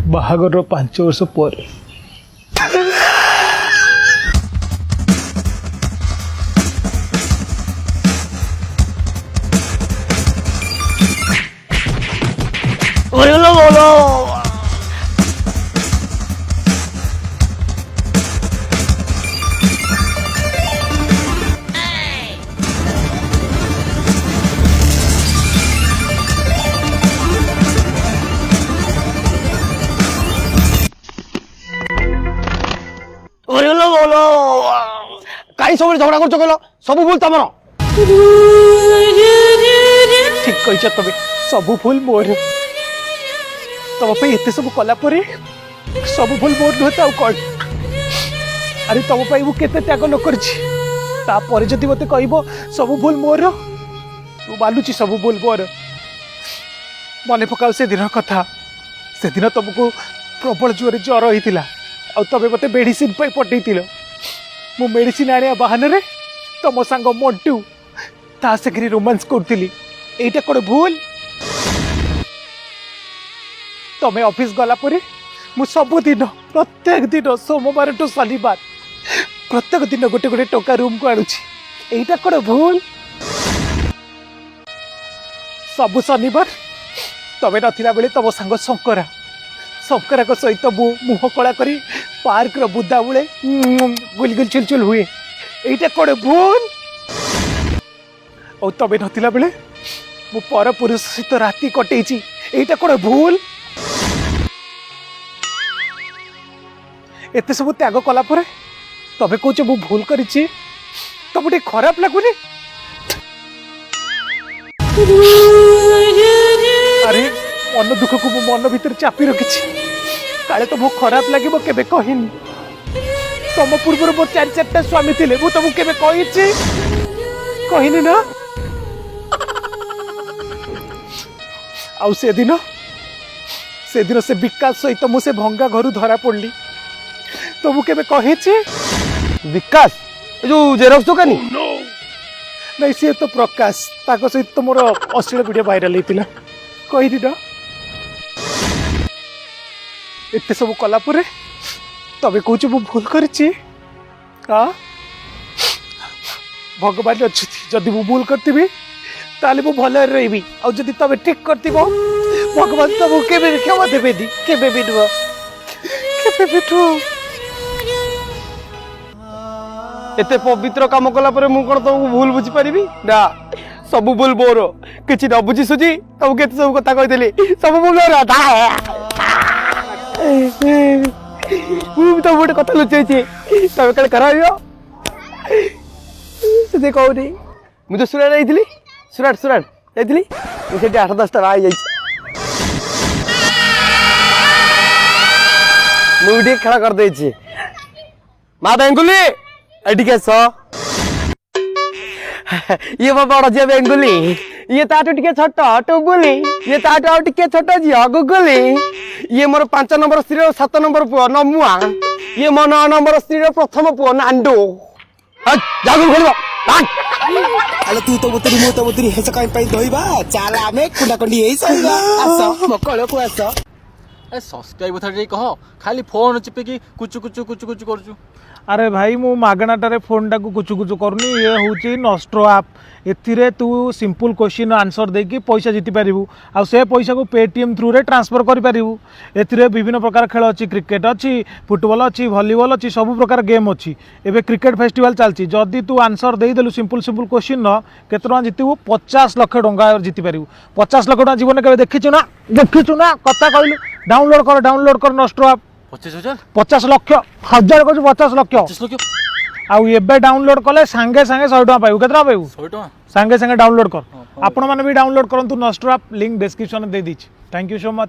बाहागर 5 वर्ष पर कहीं सब झगड़ा कर कहल सब भूल तुम ठीक कह तबे सब भूल मोर तुम पे एत सब कला सब भूल मोर नुहे तो कौन अरे तुम मुझे त्याग न कर जदि मत कह सब भूल मोर तू मानुची सब भूल मोर मन पकाओ से दिन कथा से दिन तुमको प्रबल जोर ज्वर होता आमे मत मेडिसिन पठे मु मेडिसिन आने बहान रे तुम सांग मंटू ता सागर रोमांस करी एटा कौन भूल तुम्हें ऑफिस गला मु सबुदिन प्रत्येक दिन सोमवार टू शनिवार प्रत्येक दिन गोटे गोटे टोका रूम को आणुची एटा कौन भूल सबु शनिवार तमें नथिला बेले तुम सांग शंकरा शंकरा सहित मुह कला करी पार्क रो बुदा बुले गुलगुल चुलचुल हुए एटा कौन भूल और तमें नथिला बेले मु पर पुरुष सहित राति कटेची एटा कौन भूल एते सब त्याग कला तमें कौच मु भूल करिछि तुम टे खराब लगुनि अरे मन दुख को मन भीतर चापी रखी काले तुमको खराब लगे केबे कहनी तुम पूर्व मोर 4-4टा स्वामी थे मुझे तुमको केबे कहनी ना आउ से दिन से विकास सहित मुझे भंगा घर धरा पड़ली तुमको केबे कही विकास जो जेरक्स दुकानी नहीं सी तो प्रकाश ताको सहित मोर अश्लील वीडियो वायरल होता कही ना एत सब कला तबे कौच मु भूल करी भगवान अच्छी जदि मु भूल करती ताले मु भल रही और जदि तबे ठीक करती भगवान तुमको केबे क्षमा देबेनी केबे भी नुह एते पवित्र काम कला मु कौन तुमको भूल बुझी पारि ना सब भूल मोर कि न बुझी सुझी तुमको केते सब कथा कही सब भूल मोर तो गोटे कथा लुचाई तुम कल कर कहनी मुझे सुराट जाइली सुराट जाइली मुझे 8-10टा बाई जा मुझे खेला कर दे माँ बेंगुली एटी आस ये मो बड़ झी बेंगुली ये ताटू टे छोट टुबुली ये ताटू आउ टे छोट झील गुगुली ये मोर 5 नंबर स्त्री 7 नंबर पुआ नमुआ ये मो 9 नंबर स्त्री प्रथम पुआ नांडू जागुल खोल अरे तू तो बुतरी मु तो बुतरी हेस काई पाई दोइबा चाल आमे कुंडा कंडी एई सइबा आस मकळ को आस ए सब्सक्राइब थरे कह खाली फोन चिपिकी कुचु कुचु कुचु कुचु करछु अरे भाई मु मागणाटारे फोन टाक कुचु कुचु करनी ये हूँ नस्ट्रो आप एथिरे तू सिंपल क्वेश्चन आंसर देकी पैसा जीति पारिबू आ से पैसा को पेटीएम थ्रू रे ट्रांसफर करि पारिबू एथिरे विभिन्न प्रकार खेल अच्छी क्रिकेट अच्छी फुटबॉल अच्छी वॉलीबॉल अच्छी सब प्रकार गेम अच्छी एबे क्रिकेट फेस्टिवल चलची जदि तू आंसर दे देलु सिंपल क्वेश्चन न केते टका जीतबू 50 लाख टका जीति पारिबू 50 लाख टका जीवन केबे देखिछु ना कथा कहलु डाउनलोड कर नस्ट्रो आप 50 लाख हजार को 50 लाख आउ एबे डाउनलोड कले सांगे सांगे 100 टका पाइबू केतना पाइबू 100 टका सांगे सांगे डाउनलोड कर आपण माने भी डाउनलोड करंतु नस्ट्रो आप लिंक डिस्क्रिप्शन में दे दीची थैंक यू सो मच।